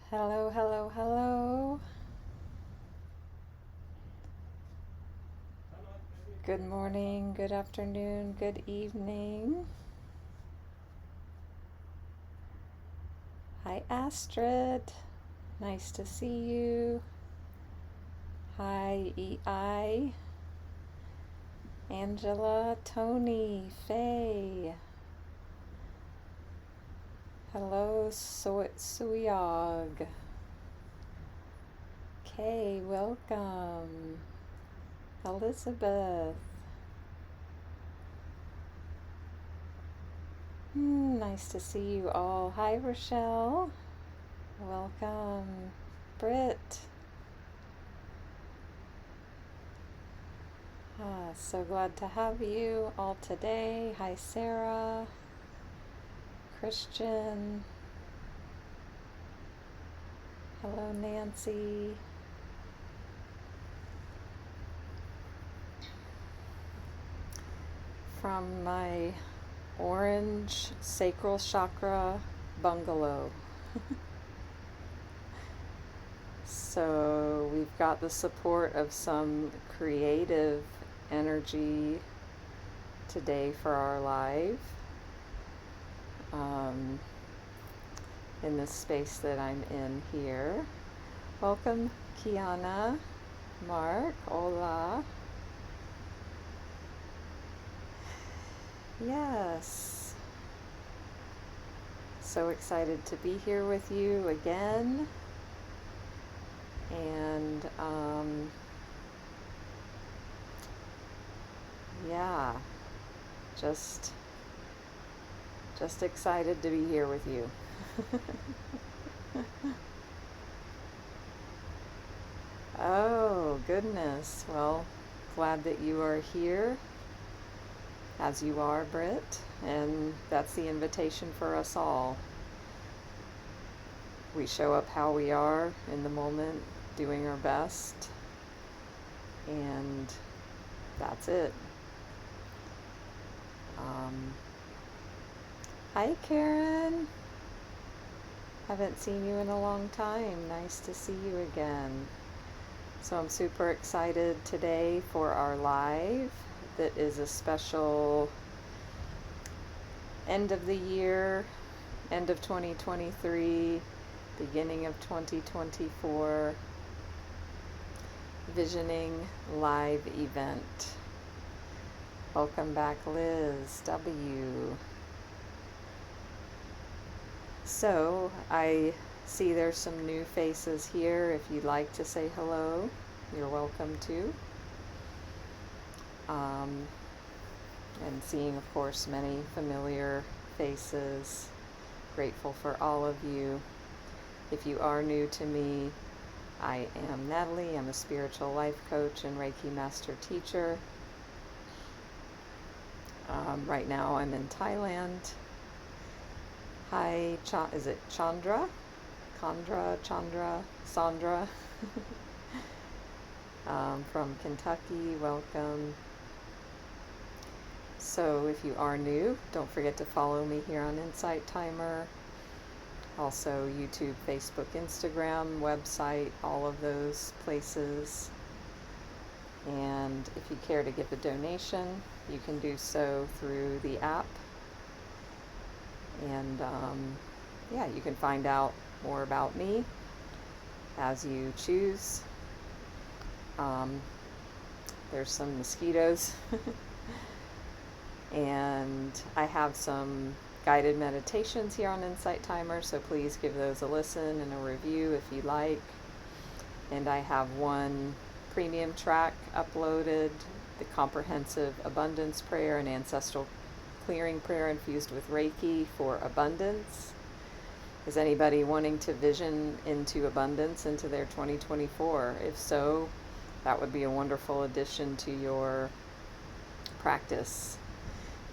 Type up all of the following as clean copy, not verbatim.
Hello, hello, hello. Good morning, good afternoon, good evening. Hi, Astrid. Nice to see you. Hi, EI, Angela, Tony, Faye. Hello, Suyog. Kay, welcome. Elizabeth. Nice to see you all. Hi, Rochelle. Welcome. Britt. So glad to have you all today. Hi, Sarah. Christian. Hello, Nancy. From my orange sacral chakra bungalow. So we've got the support of some creative energy today for our live in this space that I'm in here. Welcome, Kiana, Mark, hola. Yes. So excited to be here with you again. And yeah, just excited to be here with you. Oh, goodness. Well, glad that you are here, as you are, Britt, and that's the invitation for us all. We show up how we are in the moment, doing our best, and that's it. Hi, Karen. Haven't seen you in a long time. Nice to see you again. So I'm super excited today for our live that is a special end of the year, end of 2023, beginning of 2024 visioning live event. Welcome back, Liz W. So I see there's some new faces here. If you'd like to say hello, you're welcome to. And seeing, of course, many familiar faces. Grateful for all of you. If you are new to me, I am Natalie. I'm a spiritual life coach and Reiki Master Teacher. Right now I'm in Thailand. Hi, is it Chandra? Sandra from Kentucky, welcome. So if you are new, don't forget to follow me here on Insight Timer. Also YouTube, Facebook, Instagram, website, all of those places. And if you care to give a donation, you can do so through the app. And yeah, you can find out more about me as you choose. There's some mosquitoes. And I have some guided meditations here on Insight Timer, so please give those a listen and a review if you like. And I have one premium track uploaded, the Comprehensive Abundance Prayer and Ancestral Clearing Prayer infused with Reiki for abundance. Is anybody wanting to vision into abundance into their 2024? If so, that would be a wonderful addition to your practice.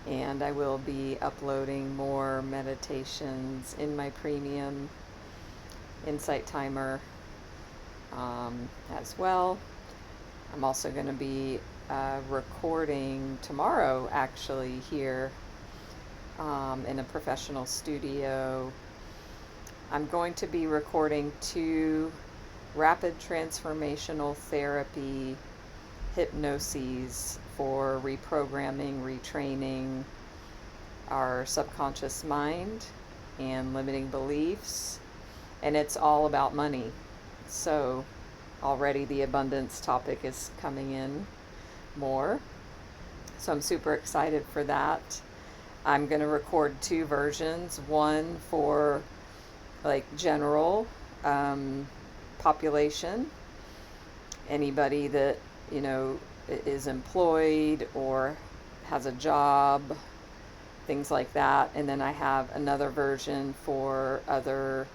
And I will be uploading more meditations in my premium Insight Timer as well. I'm also going to be recording tomorrow, actually, here in a professional studio I'm going to be recording 2 rapid transformational therapy hypnoses for reprogramming, retraining our subconscious mind and limiting beliefs. And it's all about money. So already the abundance topic is coming in more. So I'm super excited for that. I'm going to record 2 versions, one for like general population, anybody that, is employed or has a job, things like that. And then I have another version for other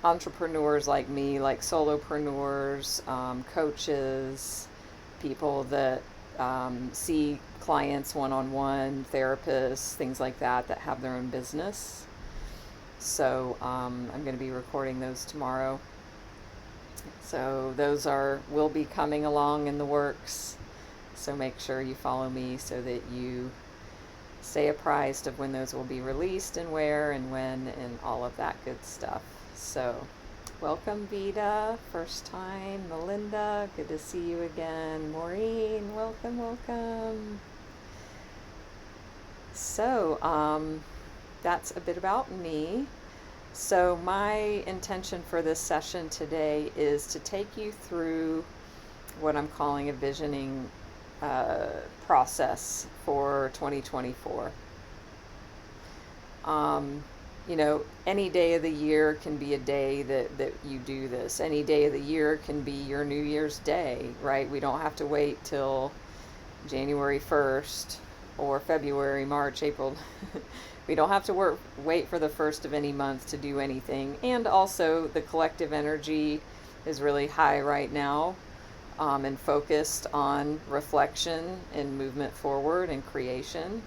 entrepreneurs like me, like solopreneurs, coaches, people that see clients one-on-one, therapists, things like that have their own business. So I'm going to be recording those tomorrow. So those will be coming along in the works. So make sure you follow me so that you stay apprised of when those will be released and where and when and all of that good stuff. So welcome, Vita. First time. Melinda, good to see you again. Maureen, welcome. So that's a bit about me. So my intention for this session today is to take you through what I'm calling a visioning process for 2024. Any day of the year can be a day that you do this. Any day of the year can be your New Year's Day, right? We don't have to wait till January 1st or February, March, April. We don't have to wait for the first of any month to do anything. And also the collective energy is really high right now, and focused on reflection and movement forward and creation.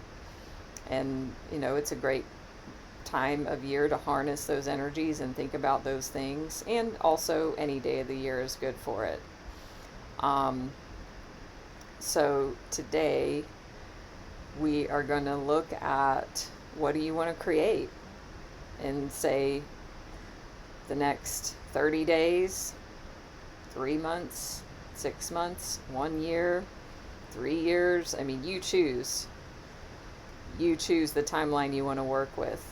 And, it's a great time of year to harness those energies and think about those things. And also any day of the year is good for it. So today we are going to look at what do you want to create in, say, the next 30 days, 3 months, 6 months, 1 year, 3 years. I mean, you choose the timeline you want to work with.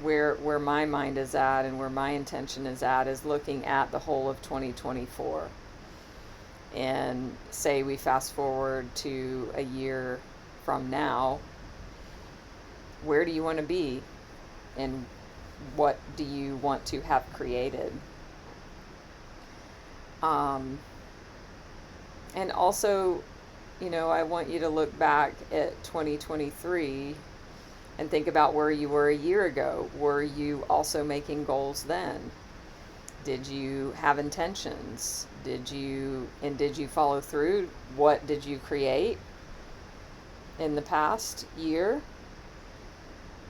Where my mind is at and where my intention is at is looking at the whole of 2024. And say we fast forward to a year from now, where do you want to be? And what do you want to have created? And also, I want you to look back at 2023 and think about where you were a year ago. Were you also making goals then? Did you have intentions? Did you follow through? What did you create in the past year?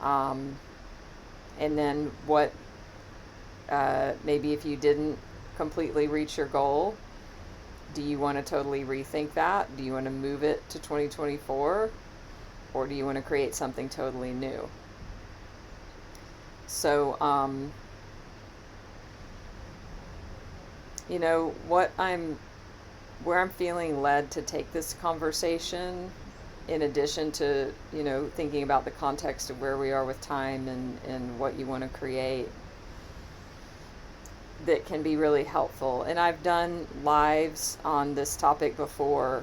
And then what, maybe if you didn't completely reach your goal, do you want to totally rethink that? Do you want to move it to 2024? Or do you want to create something totally new? So, where I'm feeling led to take this conversation, in addition to, thinking about the context of where we are with time and what you want to create, that can be really helpful. And I've done lives on this topic before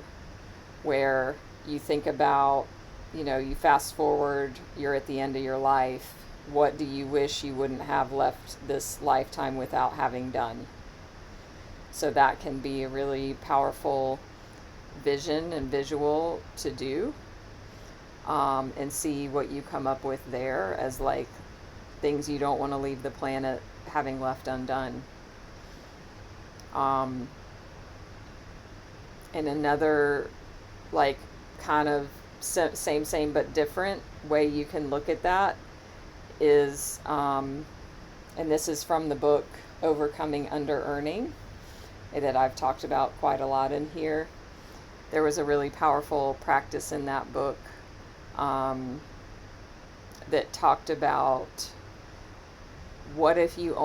where you think about, you fast forward, you're at the end of your life. What do you wish you wouldn't have left this lifetime without having done? So that can be a really powerful vision and visual to do, and see what you come up with there as like things you don't want to leave the planet having left undone. And another like kind of same but different way you can look at that is, and this is from the book Overcoming Under-Earning that I've talked about quite a lot in here. There was a really powerful practice in that book that talked about what if you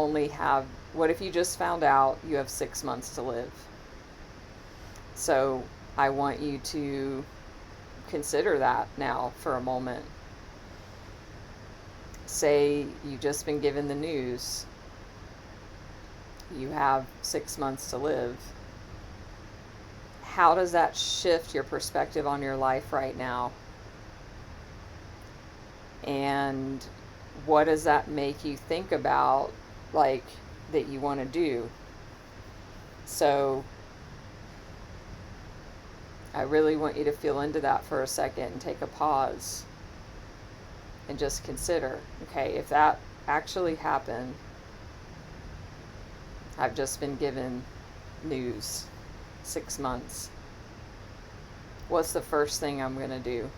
just found out you have 6 months to live. So I want you to consider that now for a moment. Say you've just been given the news. You have 6 months to live. How does that shift your perspective on your life right now? And what does that make you think about, like, that you want to do? So I really want you to feel into that for a second and take a pause and just consider, okay, if that actually happened, I've just been given news, 6 months. What's the first thing I'm going to do?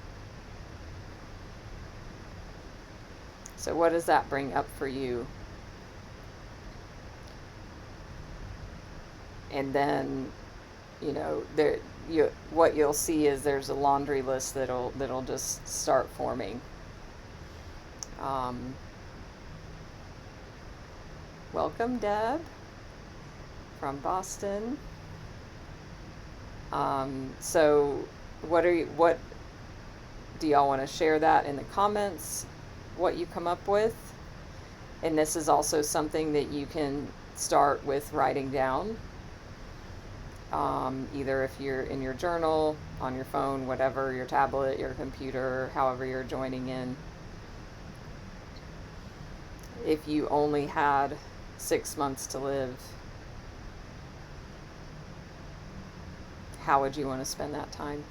So what does that bring up for you? And then, what you'll see is there's a laundry list that'll just start forming. Welcome, Deb, from Boston. So what do y'all want to share that in the comments, what you come up with? And this is also something that you can start with writing down, either if you're in your journal, on your phone, whatever, your tablet, your computer, however you're joining in. If you only had 6 months to live, how would you want to spend that time?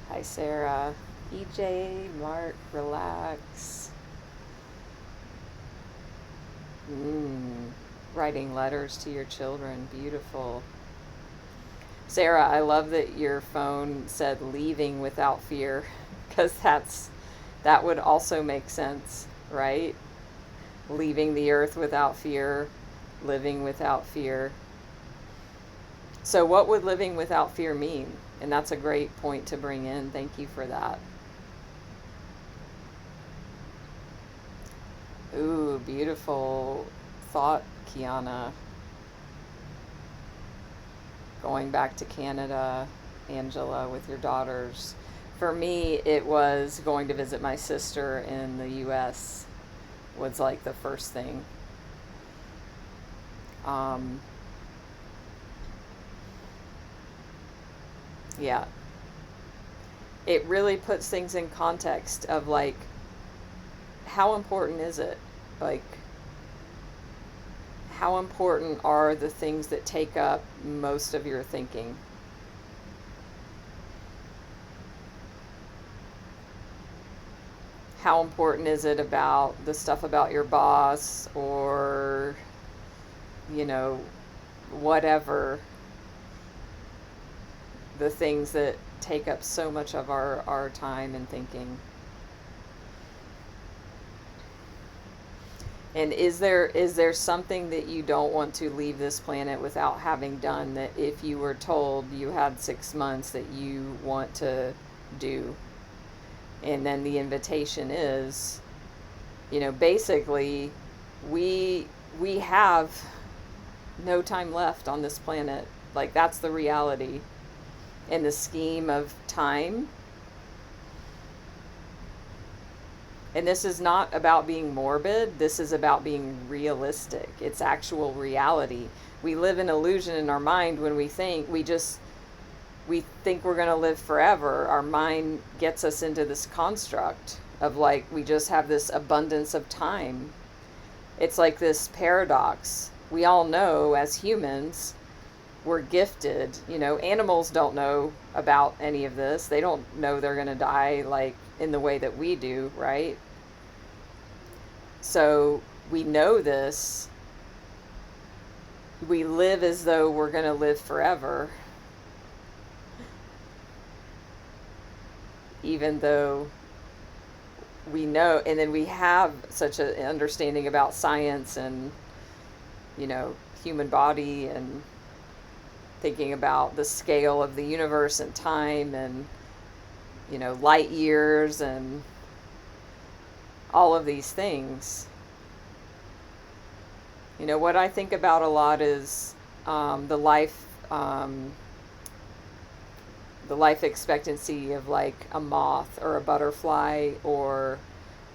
Hi, Sarah. EJ, Mark, relax. Writing letters to your children, beautiful. Sarah, I love that your phone said leaving without fear, because that would also make sense, right? Leaving the earth without fear, living without fear. So what would living without fear mean? And that's a great point to bring in. Thank you for that. Ooh, beautiful thought, Kiana. Going back to Canada, Angela, with your daughters. For me, it was going to visit my sister in the US was like the first thing. Yeah. It really puts things in context of, like, how important is it? Like, how important are the things that take up most of your thinking? How important is it about the stuff about your boss or, whatever, the things that take up so much of our time and thinking? And is there something that you don't want to leave this planet without having done, that if you were told you had 6 months that you want to do? And then the invitation is, basically, we have no time left on this planet. Like, that's the reality. In the scheme of time. And this is not about being morbid. This is about being realistic. It's actual reality. We live in illusion in our mind when we think we think we're going to live forever. Our mind gets us into this construct of, like, we just have this abundance of time. It's like this paradox. We all know as humans, we're gifted. Animals don't know about any of this. They don't know they're going to die, like, in the way that we do, right? So we know this. We live as though we're going to live forever, even though we know. And then we have such an understanding about science and, human body and thinking about the scale of the universe and time and, light years and all of these things. What I think about a lot is the life expectancy of like a moth or a butterfly or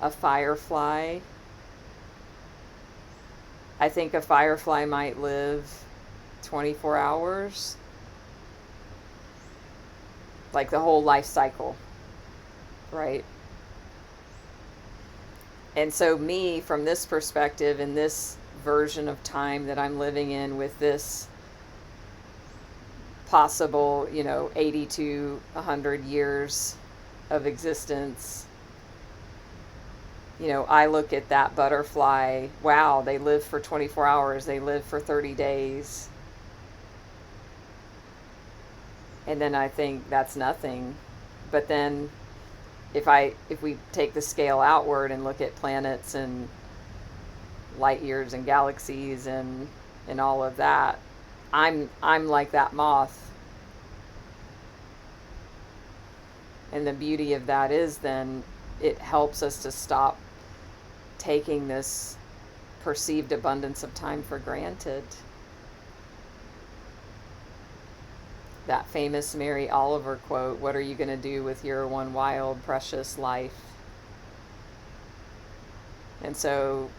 a firefly. I think a firefly might live 24 hours, like the whole life cycle, right? And so me, from this perspective, in this version of time that I'm living in with this possible, 80 to 100 years of existence, I look at that butterfly, wow, they live for 24 hours, they live for 30 days. And then I think that's nothing. But then if we take the scale outward and look at planets and light years and galaxies and all of that, I'm like that moth. And the beauty of that is then it helps us to stop taking this perceived abundance of time for granted. That famous Mary Oliver quote, "What are you going to do with your one wild, precious life?" And so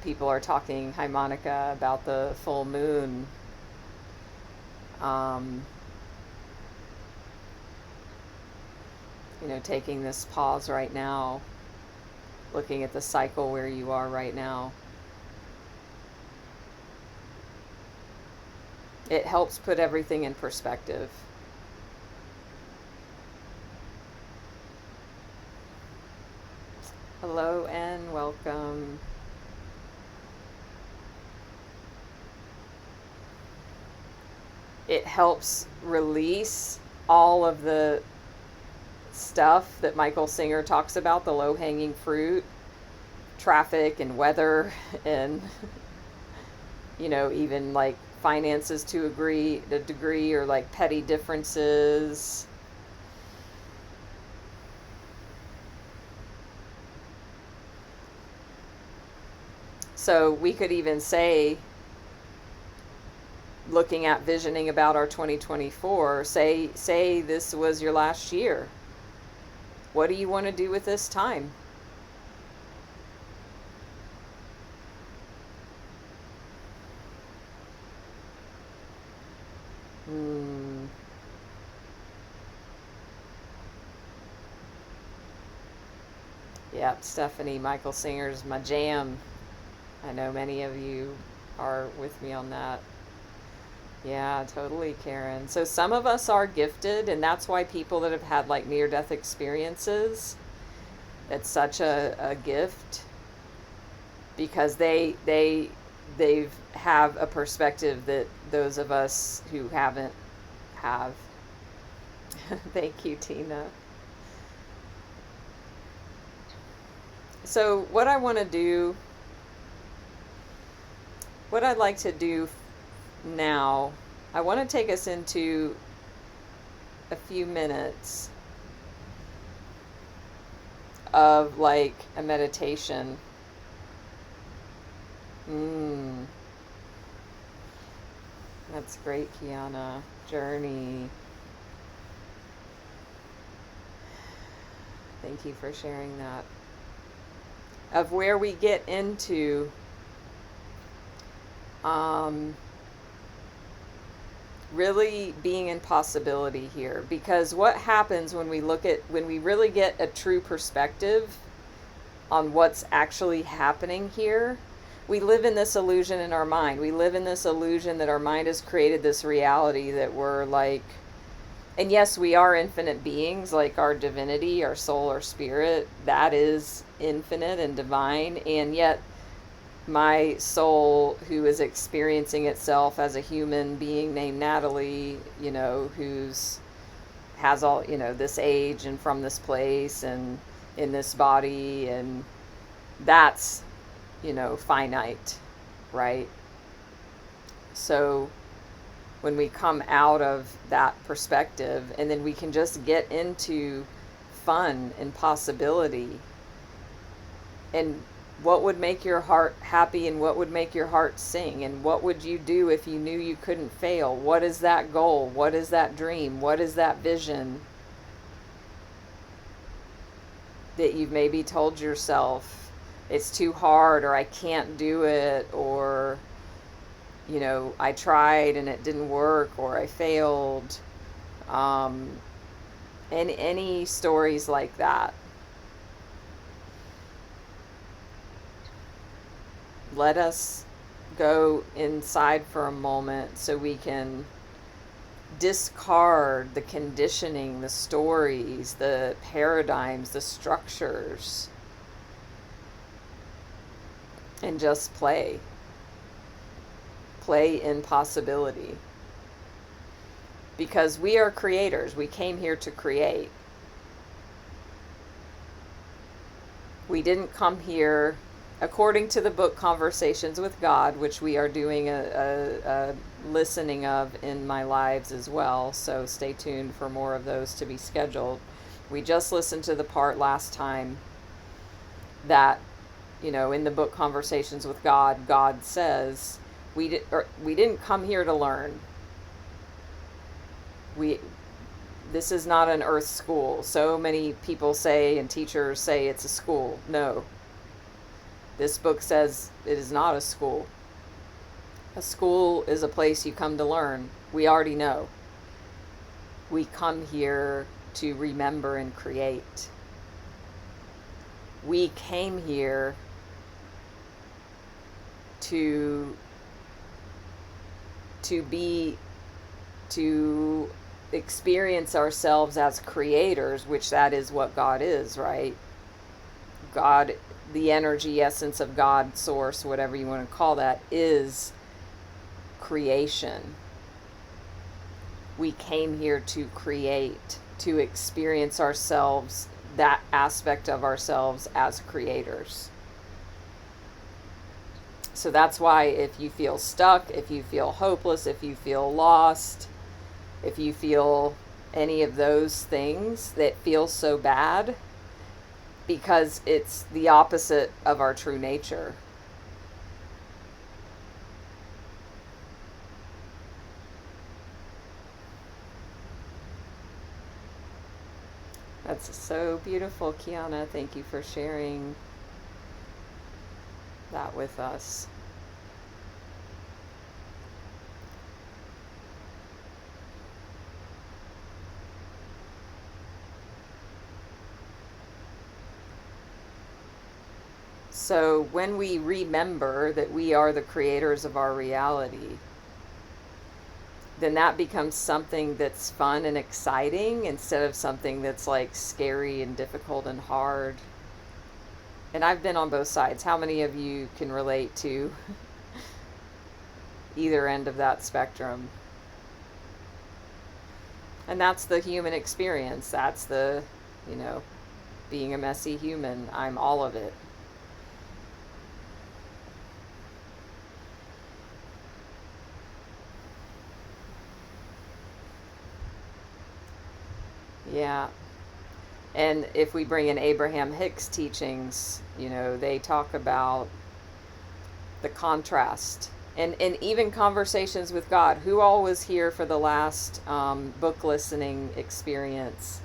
people are talking, hi Monica, about the full moon. Taking this pause right now, looking at the cycle where you are right now. It helps put everything in perspective. Hello and welcome. It helps release all of the stuff that Michael Singer talks about, the low-hanging fruit, traffic and weather and, even like finances to a degree, or like petty differences. So we could even say, looking at visioning about our 2024, say this was your last year. What do you want to do with this time? Yep, Stephanie, Michael Singer's my jam. I know many of you are with me on that. Yeah, totally, Karen. So some of us are gifted, and that's why people that have had like near-death experiences, it's such a gift, because they have a perspective that those of us who haven't have. Thank you, Tina. So what I'd like to do now, I want to take us into a few minutes of like a meditation. That's great, Kiana. Journey. Thank you for sharing that. Of where we get into really being in possibility here, because what happens when we really get a true perspective on what's actually happening here, we live in this illusion in our mind. We live in this illusion that our mind has created this reality that we're like, and yes, we are infinite beings, like our divinity, our soul, our spirit, that is infinite and divine, and yet my soul, who is experiencing itself as a human being named Natalie, who's has all, this age and from this place and in this body, and that's, finite, right? So when we come out of that perspective, and then we can just get into fun and possibility. And what would make your heart happy, and what would make your heart sing, and what would you do if you knew you couldn't fail? What is that goal? What is that dream? What is that vision that you've maybe told yourself it's too hard, or I can't do it, or I tried and it didn't work, or I failed, and any stories like that. Let us go inside for a moment so we can discard the conditioning, the stories, the paradigms, the structures, and just play in possibility. Because we are creators. We came here to create. We didn't come here, according to the book Conversations with God, which we are doing a listening of in my lives as well, so stay tuned for more of those to be scheduled. We just listened to the part last time that, in the book Conversations with God, God says, we didn't come here to learn. This is not an earth school. So many people say, and teachers say, it's a school. No. This book says it is not a school. A school is a place you come to learn. We already know. We come here to remember and create. We came here to experience ourselves as creators, which that is what God is, right? God, the energy essence of God, source, whatever you want to call that, is creation. We came here to create, to experience ourselves, that aspect of ourselves as creators. So that's why if you feel stuck, if you feel hopeless, if you feel lost, if you feel any of those things that feel so bad, because it's the opposite of our true nature. That's so beautiful, Kiana. Thank you for sharing that with us. So when we remember that we are the creators of our reality, then that becomes something that's fun and exciting instead of something that's like scary and difficult and hard. And I've been on both sides. How many of you can relate to either end of that spectrum? And that's the human experience. That's the, being a messy human. I'm all of it. Yeah. And if we bring in Abraham Hicks' teachings, they talk about the contrast. And even Conversations with God. Who all was here for the last book listening experience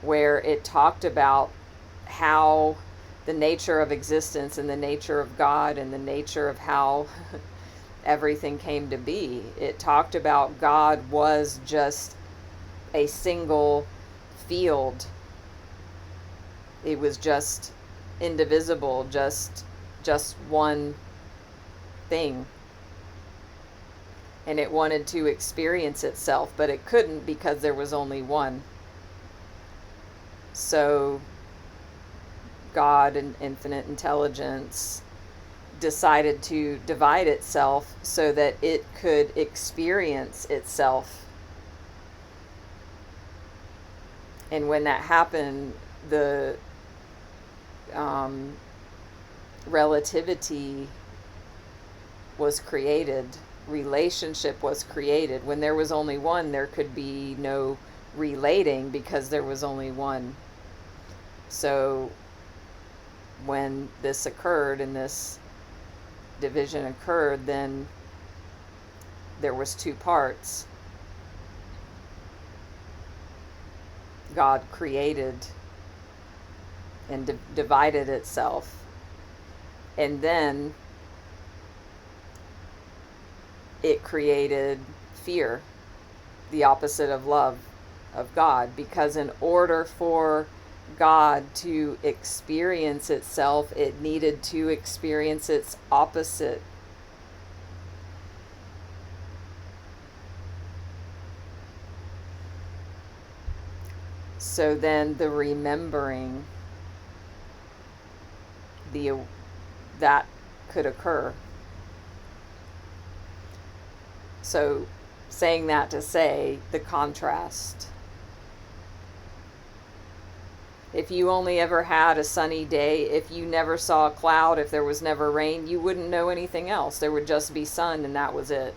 where it talked about how the nature of existence and the nature of God and the nature of how everything came to be. It talked about God was just a single field. It was just indivisible, just one thing. And it wanted to experience itself, but it couldn't because there was only one. So God and infinite intelligence decided to divide itself so that it could experience itself. And when that happened, the relativity was created, relationship was created. When there was only one, there could be no relating because there was only one. So when this occurred and this division occurred, then there was two parts. God created and divided itself, and then it created fear, the opposite of love of God, because in order for God to experience itself, it needed to experience its opposite. So then the remembering that could occur. So saying that to say the contrast. If you only ever had a sunny day, if you never saw a cloud, if there was never rain, you wouldn't know anything else. There would just be sun and that was it.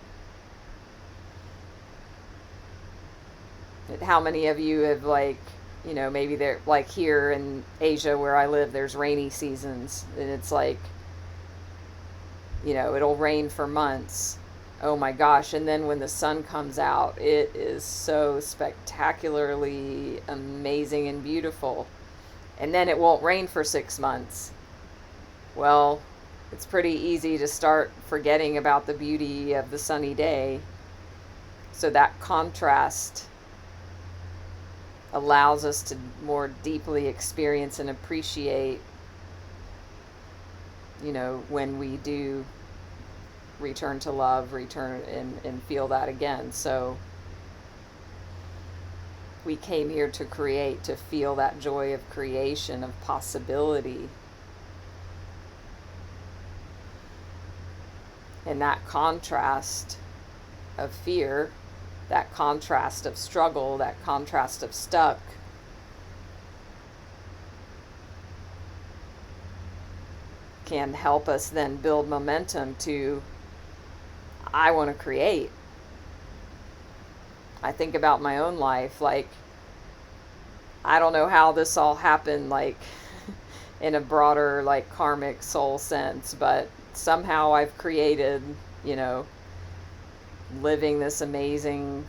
How many of you have, like, you know, maybe they're like here in Asia where I live, there's rainy seasons and it's like, you know, it'll rain for months. Oh my gosh. And then when the sun comes out, it is so spectacularly amazing and beautiful. And then it won't rain for 6 months. Well, it's pretty easy to start forgetting about the beauty of the sunny day. So that contrast allows us to more deeply experience and appreciate, you know, when we do return to love, return and feel that again. So we came here to create, to feel that joy of creation, of possibility. And that contrast of fear, that contrast of struggle, that contrast of stuck, can help us then build momentum to, I want to create. I think about my own life, like, I don't know how this all happened, like, in a broader, like, karmic soul sense, but somehow I've created, you know, living this amazing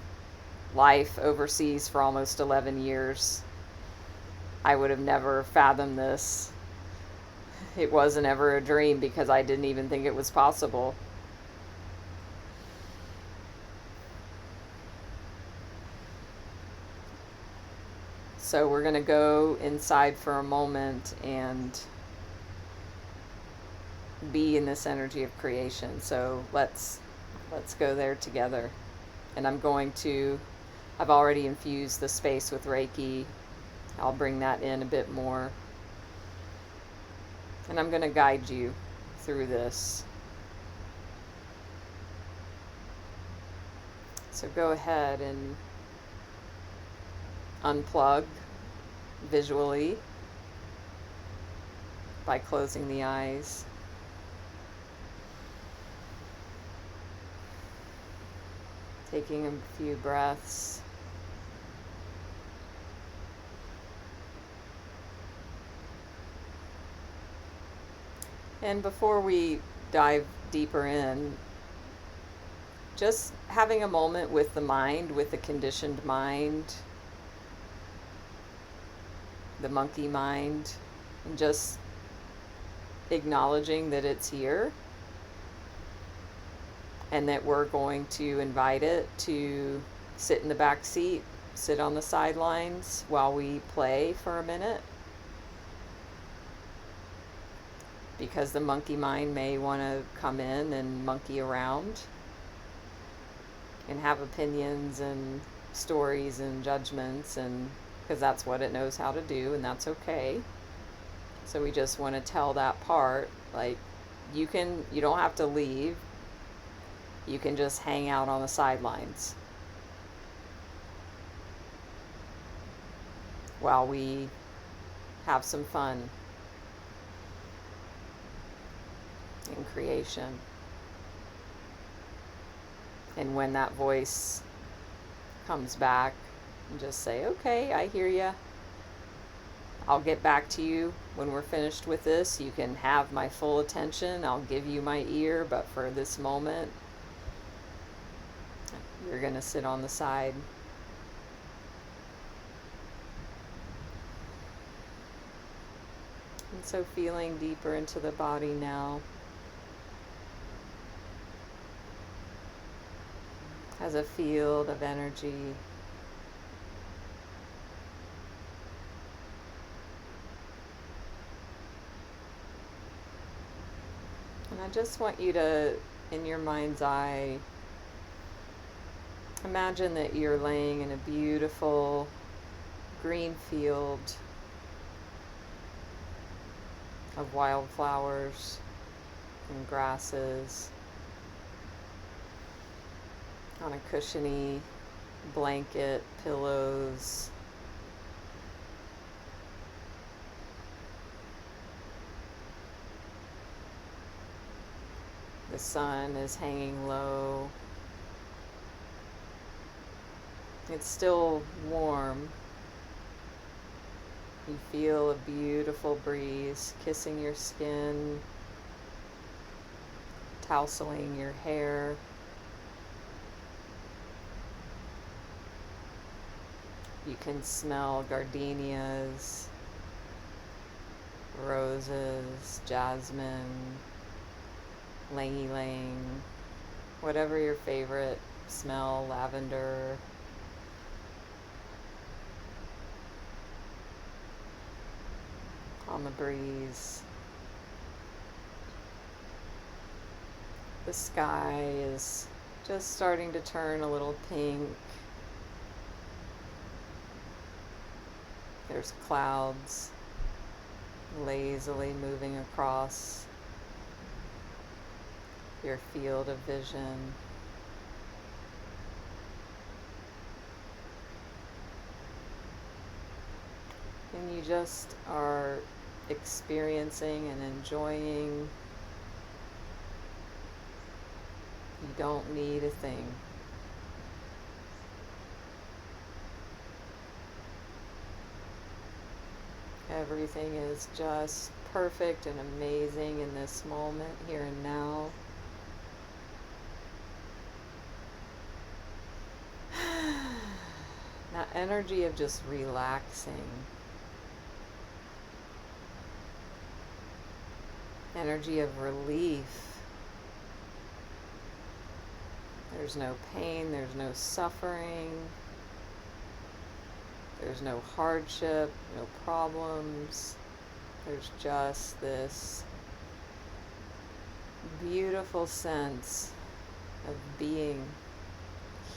life overseas for almost 11 years. I would have never fathomed this. It wasn't ever a dream because I didn't even think it was possible. So we're going to go inside for a moment and be in this energy of creation. So let's go there together. And I've already infused the space with Reiki. I'll bring that in a bit more. And I'm going to guide you through this. So go ahead and unplug visually by closing the eyes. Taking a few breaths. And before we dive deeper in, just having a moment with the mind, with the conditioned mind, the monkey mind, and just acknowledging that it's here and that we're going to invite it to sit in the back seat, sit on the sidelines while we play for a minute. Because the monkey mind may want to come in and monkey around and have opinions and stories and judgments, and because that's what it knows how to do, and that's okay. So we just want to tell that part, like, you don't have to leave. You can just hang out on the sidelines while we have some fun in creation. And when that voice comes back, just say, okay, I hear ya. I'll get back to you when we're finished with this. You can have my full attention. I'll give you my ear, but for this moment, you're going to sit on the side. And so feeling deeper into the body now as a field of energy. And I just want you to, in your mind's eye, imagine that you're laying in a beautiful green field of wildflowers and grasses on a cushiony blanket, pillows. The sun is hanging low. It's still warm. You feel a beautiful breeze kissing your skin, tousling your hair. You can smell gardenias, roses, jasmine, ylang-ylang, whatever your favorite smell, lavender. On the breeze. The sky is just starting to turn a little pink. There's clouds lazily moving across your field of vision. And you just are experiencing and enjoying. You don't need a thing. Everything is just perfect and amazing in this moment, here and now. That energy of just relaxing. Energy of relief. There's no pain, there's no suffering, there's no hardship, no problems. There's just this beautiful sense of being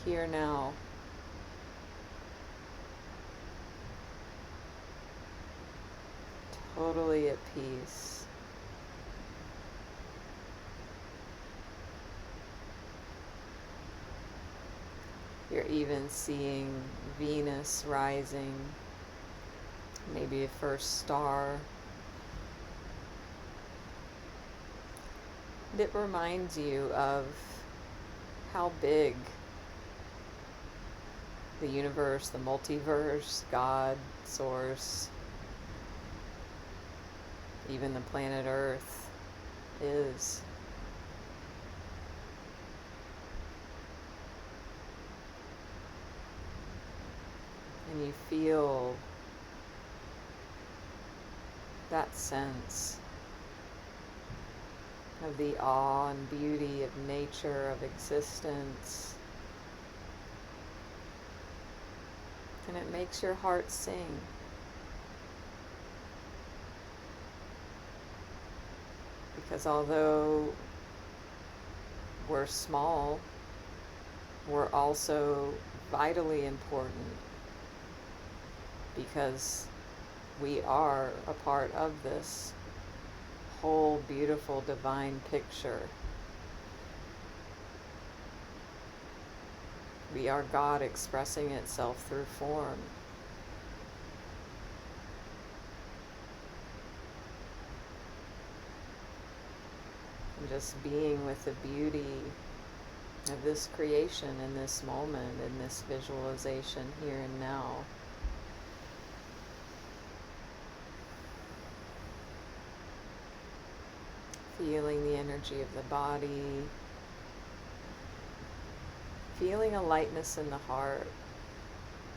here now. Totally at peace. You're even seeing Venus rising, maybe a first star. And it reminds you of how big the universe, the multiverse, God, Source, even the planet Earth is. And you feel that sense of the awe and beauty of nature, of existence. And it makes your heart sing. Because although we're small, we're also vitally important. Because we are a part of this whole beautiful divine picture. We are God expressing itself through form. And just being with the beauty of this creation in this moment, in this visualization here and now. Feeling the energy of the body, feeling a lightness in the heart,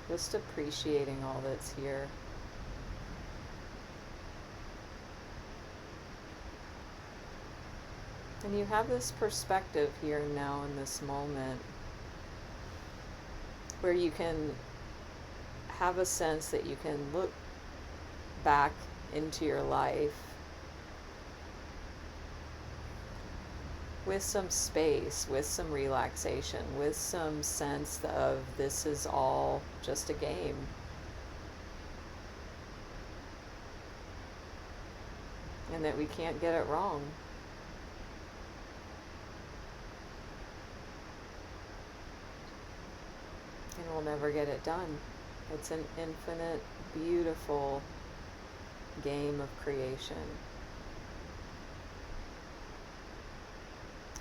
just appreciating all that's here. And you have this perspective here and now in this moment where you can have a sense that you can look back into your life with some space, with some relaxation, with some sense of this is all just a game. And that we can't get it wrong. And we'll never get it done. It's an infinite, beautiful game of creation.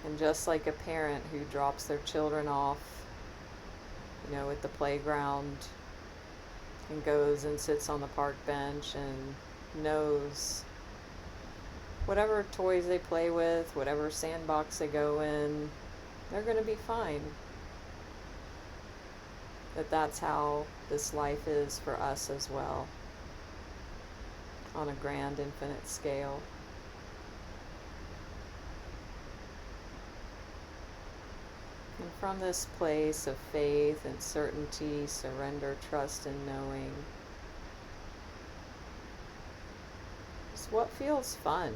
And just like a parent who drops their children off, at the playground and goes and sits on the park bench and knows whatever toys they play with, whatever sandbox they go in, they're going to be fine. That's how this life is for us as well, on a grand, infinite scale. And from this place of faith and certainty, surrender, trust, and knowing, just what feels fun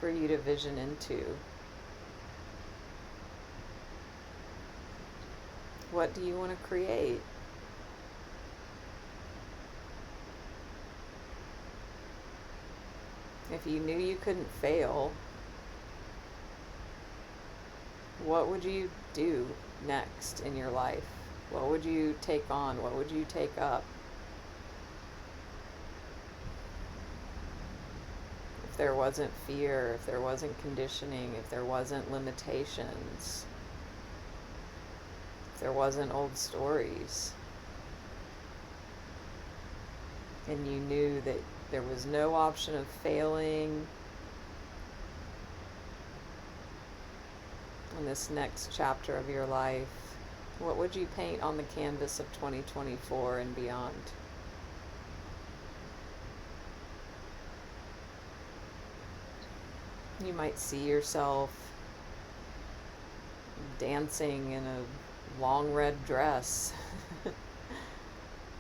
for you to vision into? What do you want to create? If you knew you couldn't fail, what would you do next in your life? What would you take on? What would you take up? If there wasn't fear, if there wasn't conditioning, if there wasn't limitations, if there wasn't old stories, and you knew that there was no option of failing in this next chapter of your life, what would you paint on the canvas of 2024 and beyond? You might see yourself dancing in a long red dress.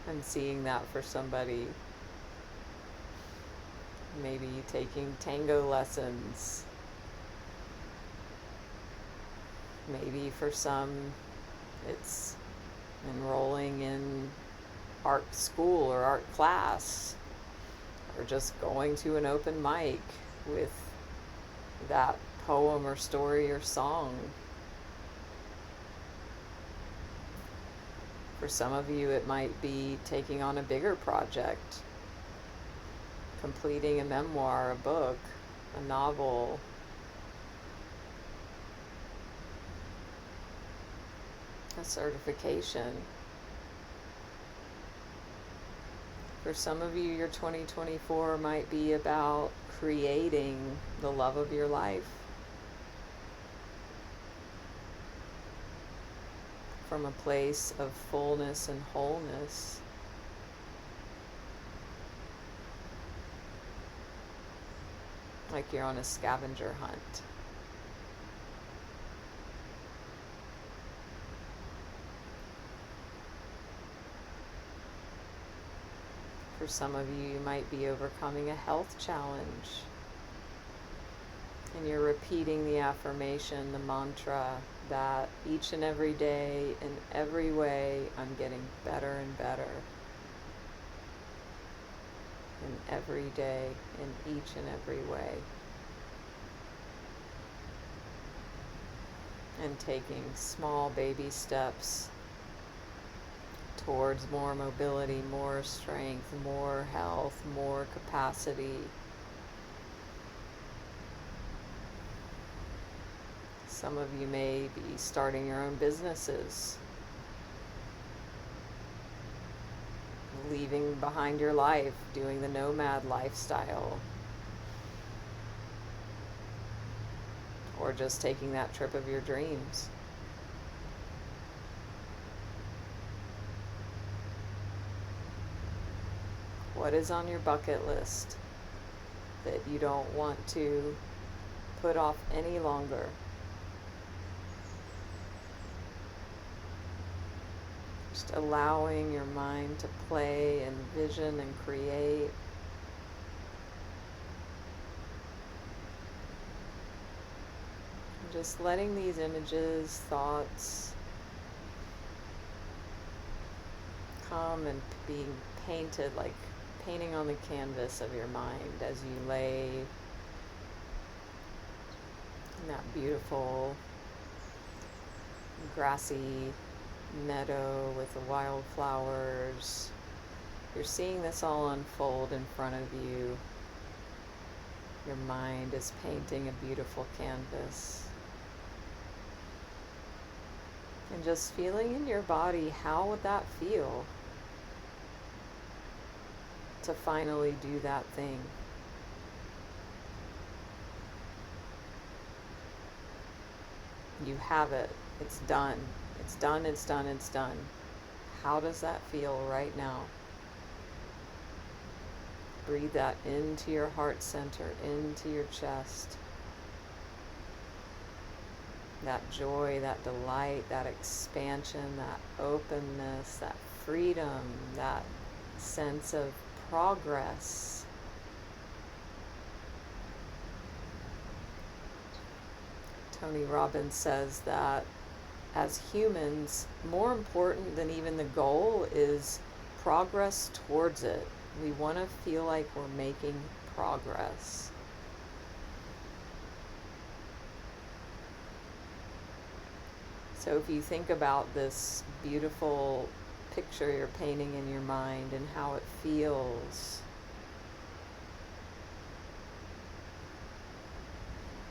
I'm seeing that for somebody. Maybe taking tango lessons. Maybe for some, it's enrolling in art school or art class, or just going to an open mic with that poem or story or song. For some of you, it might be taking on a bigger project, completing a memoir, a book, a novel, a certification. For some of you, your 2024 might be about creating the love of your life from a place of fullness and wholeness. Like you're on a scavenger hunt. For some of you, you might be overcoming a health challenge. And you're repeating the affirmation, the mantra, that each and every day, in every way, I'm getting better and better. In every day, in each and every way. And taking small baby steps towards more mobility, more strength, more health, more capacity. Some of you may be starting your own businesses, leaving behind your life, doing the nomad lifestyle, or just taking that trip of your dreams. What is on your bucket list that you don't want to put off any longer? Just allowing your mind to play and vision and create. And just letting these images, thoughts come and being painted, like painting on the canvas of your mind as you lay in that beautiful grassy meadow with the wildflowers. You're seeing this all unfold in front of you. Your mind is painting a beautiful canvas. And just feeling in your body, how would that feel to finally do that thing? You have it. It's done. It's done, it's done, it's done. How does that feel right now? Breathe that into your heart center, into your chest. That joy, that delight, that expansion, that openness, that freedom, that sense of progress. Tony Robbins says that as humans, more important than even the goal is progress towards it. We want to feel like we're making progress. So if you think about this beautiful picture you're painting in your mind and how it feels,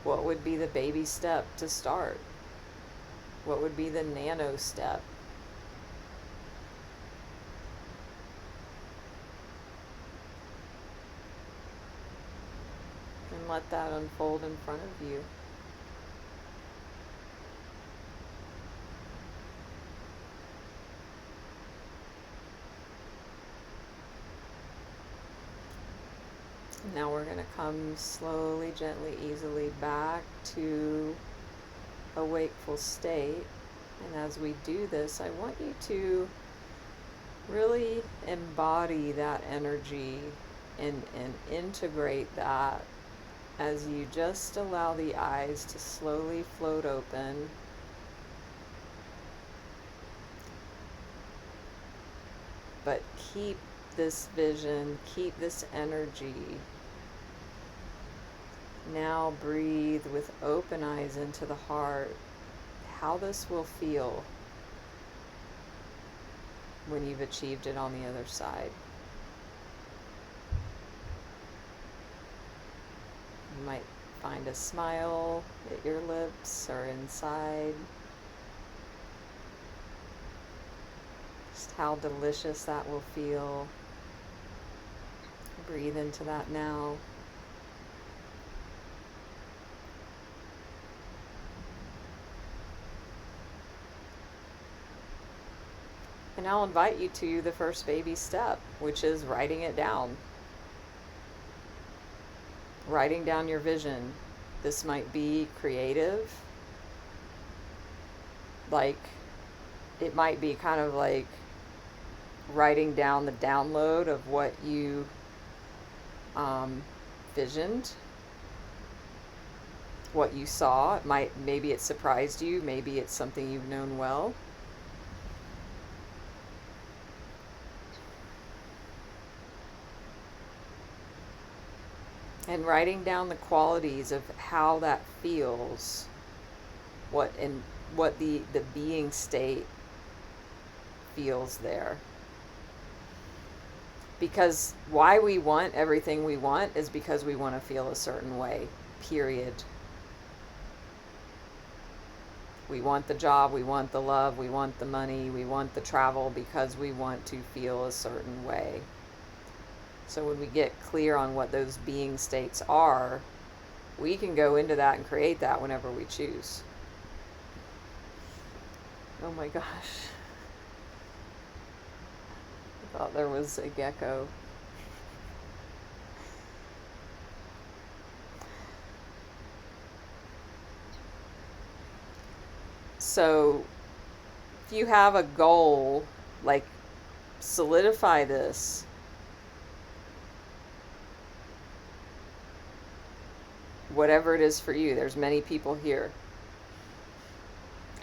what would be the baby step to start? What would be the nano step? And let that unfold in front of you. Now we're going to come slowly, gently, easily back to a wakeful state. And as we do this, I want you to really embody that energy and integrate that as you just allow the eyes to slowly float open. But keep this vision, keep this energy. Now breathe with open eyes into the heart. How this will feel when you've achieved it on the other side. You might find a smile at your lips or inside. Just how delicious that will feel. Breathe into that now. And I'll invite you to the first baby step, which is writing it down. Writing down your vision. This might be creative. Like, it might be kind of like writing down the download of what you visioned, what you saw. Maybe it surprised you, maybe it's something you've known well. And writing down the qualities of how that feels, what the being state feels there. Because why we want everything we want is because we want to feel a certain way, period. We want the job, we want the love, we want the money, we want the travel because we want to feel a certain way. So when we get clear on what those being states are, we can go into that and create that whenever we choose. Oh my gosh. I thought there was a gecko. So if you have a goal, like solidify this. Whatever it is for you, there's many people here.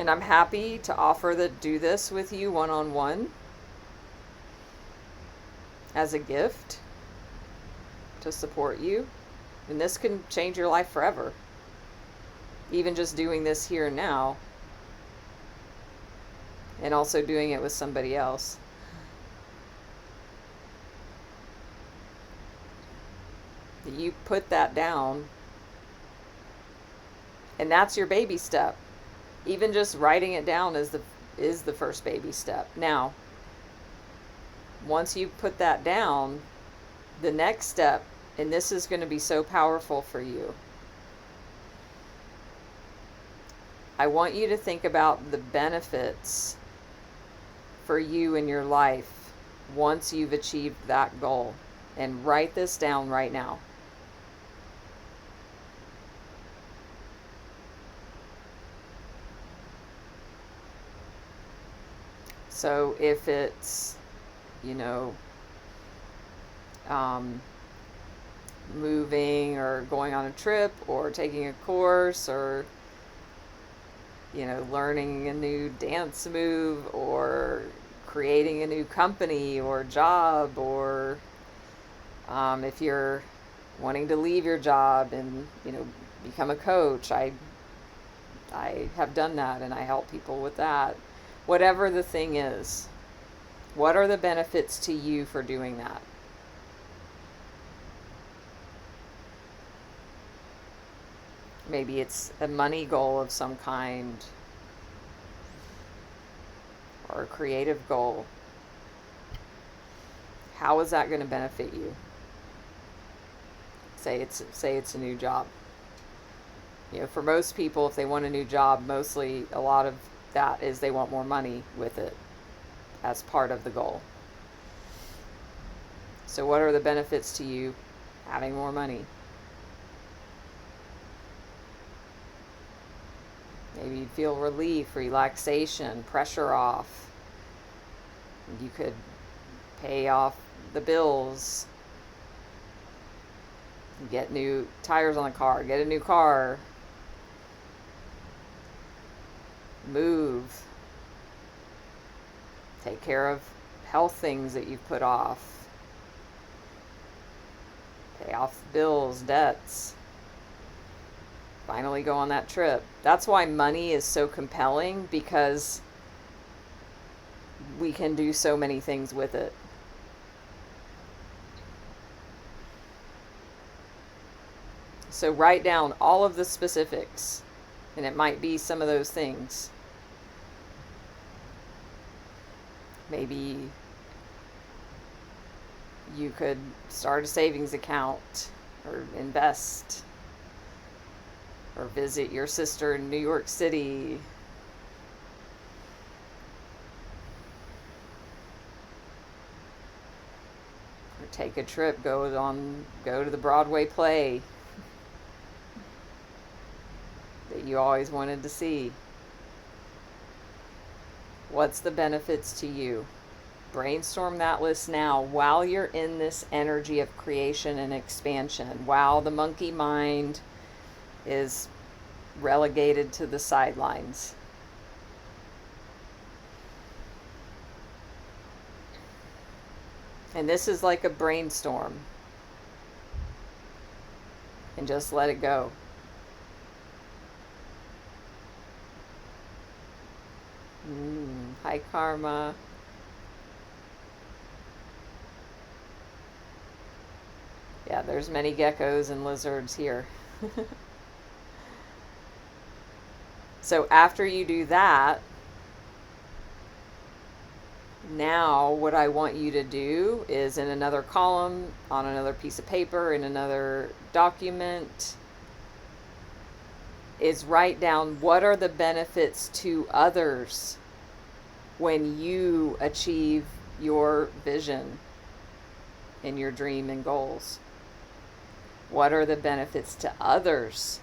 And I'm happy to offer to do this with you one-on-one as a gift to support you. And this can change your life forever. Even just doing this here and now. And also doing it with somebody else. You put that down. And that's your baby step. Even just writing it down is the first baby step. Now, once you put that down, the next step, and this is going to be so powerful for you. I want you to think about the benefits for you in your life once you've achieved that goal. And write this down right now. So if it's, moving or going on a trip or taking a course or, learning a new dance move or creating a new company or job, or if you're wanting to leave your job and, become a coach, I have done that and I help people with that. Whatever the thing is, what are the benefits to you for doing that? Maybe it's a money goal of some kind or a creative goal. How is that going to benefit you? Say it's a new job. For most people, if they want a new job, mostly a lot of that is they want more money with it as part of the goal. So what are the benefits to you having more money? Maybe you feel relief, relaxation, pressure off. You could pay off the bills, get new tires on the car, get a new car, move, take care of health things that you've put off, pay off bills, debts, finally go on that trip. That's why money is so compelling, because we can do so many things with it. So write down all of the specifics, and it might be some of those things. Maybe you could start a savings account or invest or visit your sister in New York City. Or take a trip, go to the Broadway play that you always wanted to see. What's the benefits to you? Brainstorm that list now while you're in this energy of creation and expansion, while the monkey mind is relegated to the sidelines. And this is like a brainstorm. And just let it go. Hi, Karma. Yeah, there's many geckos and lizards here. So after you do that, now what I want you to do is, in another column, on another piece of paper, in another document, is write down what are the benefits to others when you achieve your vision and your dream and goals. What are the benefits to others?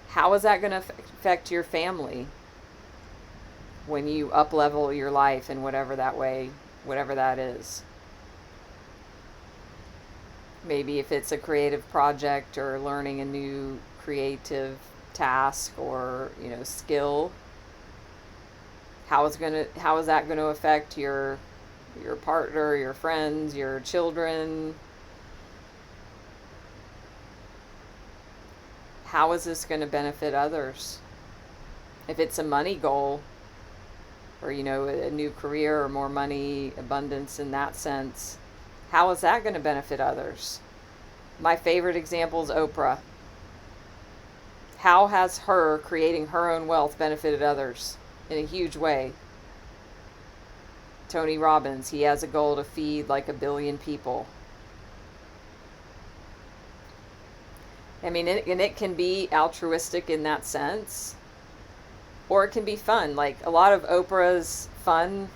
How is that going to affect your family when you up-level your life in whatever that is? Maybe if it's a creative project or learning a new creative task or, skill, how is that going to affect your partner, your friends, your children? How is this going to benefit others? If it's a money goal, or a new career or more money, abundance in that sense, how is that going to benefit others? My favorite example is Oprah. How has her creating her own wealth benefited others in a huge way? Tony Robbins, he has a goal to feed like 1 billion people. I mean, and it can be altruistic in that sense, or it can be fun. Like a lot of Oprah's fun,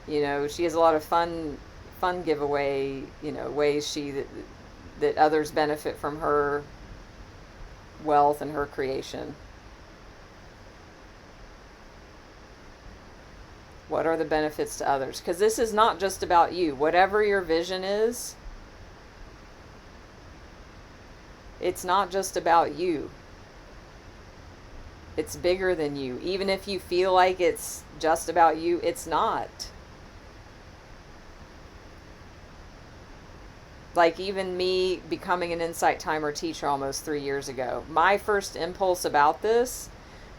she has a lot of fun giveaway, ways that others benefit from her wealth and her creation. What are the benefits to others? Because this is not just about you. Whatever your vision is, it's not just about you. It's bigger than you. Even if you feel like it's just about you, it's not. Like even me becoming an Insight Timer teacher almost 3 years ago, my first impulse about this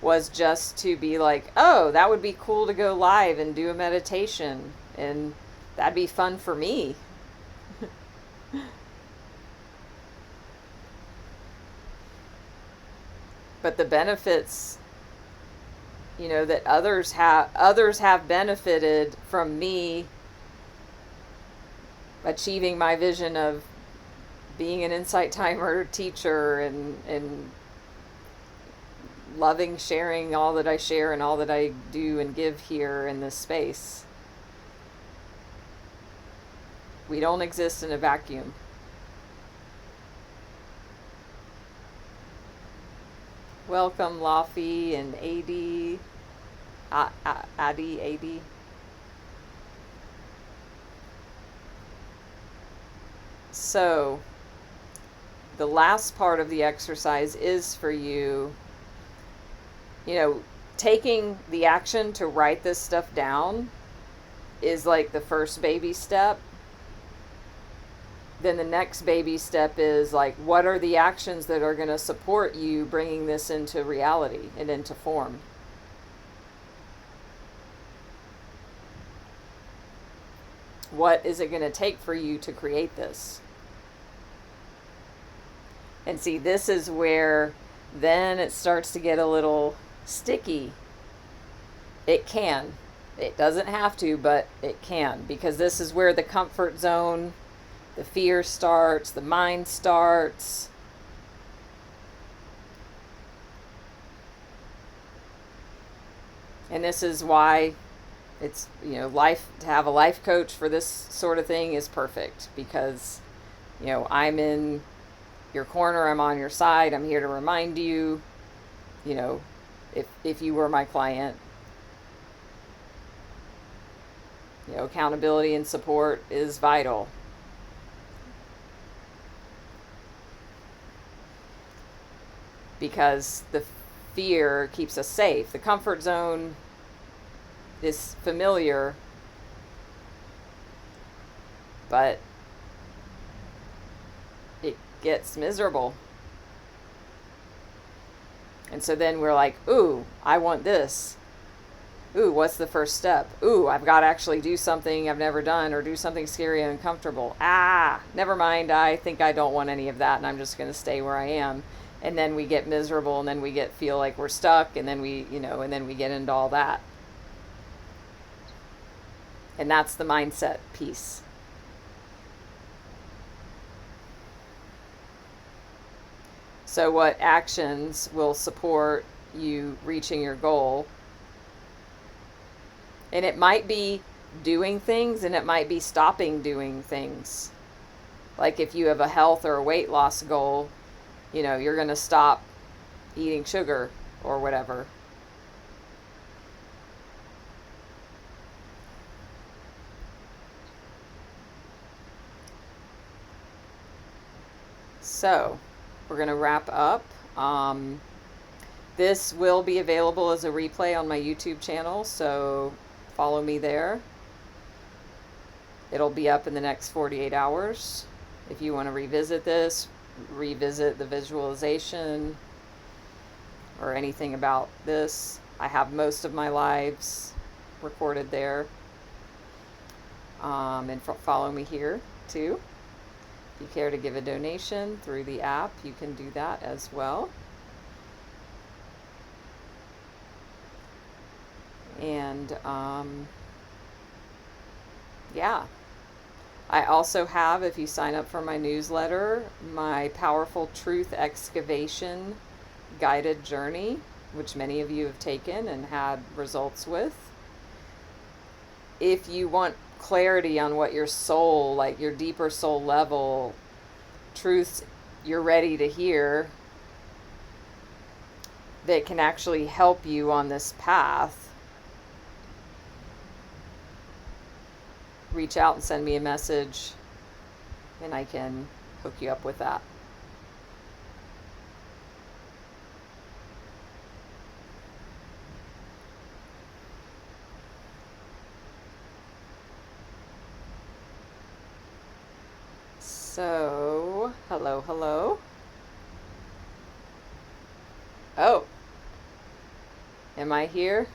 was just to be like, oh, that would be cool to go live and do a meditation, and that'd be fun for me. But the benefits, that others have benefited from me achieving my vision of being an Insight Timer teacher and loving sharing all that I share and all that I do and give here in this space. We don't exist in a vacuum. Welcome, Lafi and Adi. So, the last part of the exercise is for you, taking the action to write this stuff down is like the first baby step. Then the next baby step is like, what are the actions that are going to support you bringing this into reality and into form? What is it going to take for you to create this? And see, this is where then it starts to get a little sticky. It can. It doesn't have to, but it can, because this is where the comfort zone, the fear starts, the mind starts. And this is why it's, life, to have a life coach for this sort of thing is perfect, because, I'm in your corner, I'm on your side, I'm here to remind you, if you were my client, accountability and support is vital. Because the fear keeps us safe. The comfort zone is familiar, but it gets miserable. And so then we're like, ooh, I want this. Ooh, what's the first step? Ooh, I've got to actually do something I've never done, or do something scary and uncomfortable. Never mind. I think I don't want any of that, and I'm just going to stay where I am. And then we get miserable, and then we feel like we're stuck, and then and then we get into all that. And that's the mindset piece. So what actions will support you reaching your goal? And it might be doing things, and it might be stopping doing things. Like if you have a health or a weight loss goal, you're going to stop eating sugar or whatever. So we're going to wrap up. This will be available as a replay on my YouTube channel, so follow me there. It'll be up in the next 48 hours. If you want to revisit this, revisit the visualization or anything about this, I have most of my lives recorded there. And follow me here too. If you care to give a donation through the app, you can do that as well. And yeah. I also have, if you sign up for my newsletter, my Powerful Truth Excavation guided journey, which many of you have taken and had results with. If you want clarity on what your soul, like your deeper soul level truths you're ready to hear that can actually help you on this path, reach out and send me a message, and I can hook you up with that. So, hello. Oh, am I here?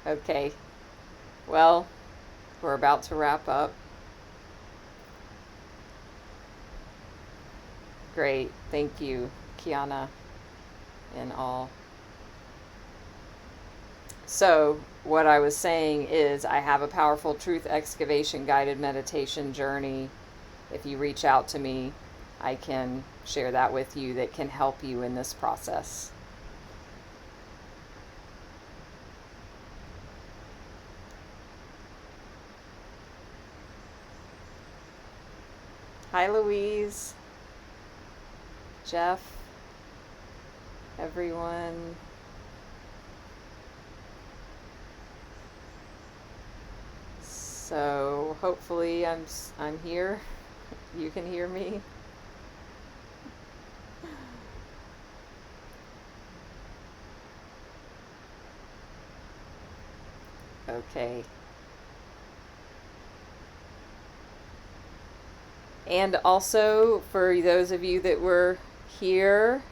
Okay. Well, we're about to wrap up. Great. Thank you, Kiana and all. So, what I was saying is I have a Powerful Truth Excavation guided meditation journey. If you reach out to me, I can share that with you that can help you in this process. Hi, Louise, Jeff, everyone. So hopefully I'm here. You can hear me. Okay. And also, for those of you that were here,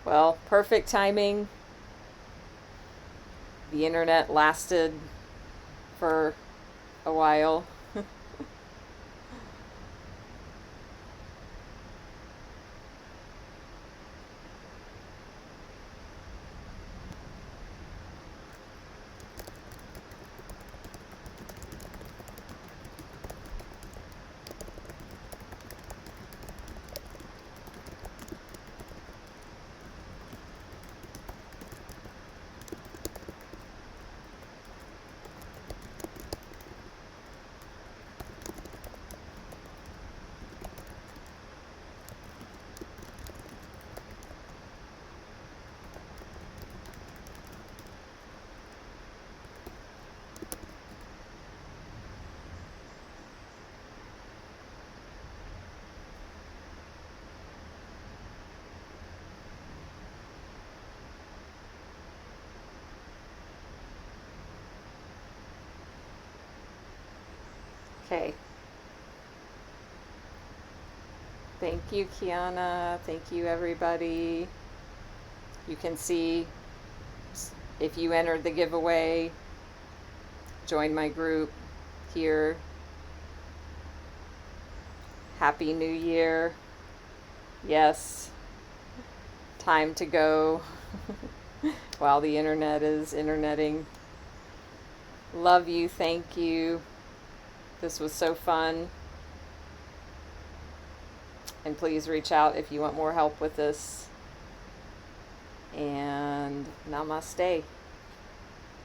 well, perfect timing. The internet lasted for a while. Okay. Thank you, Kiana. Thank you, everybody. You can see if you entered the giveaway, join my group here. Happy New Year. Yes, time to go while the internet is interneting. Love you. Thank you. This was so fun. And please reach out if you want more help with this. And namaste.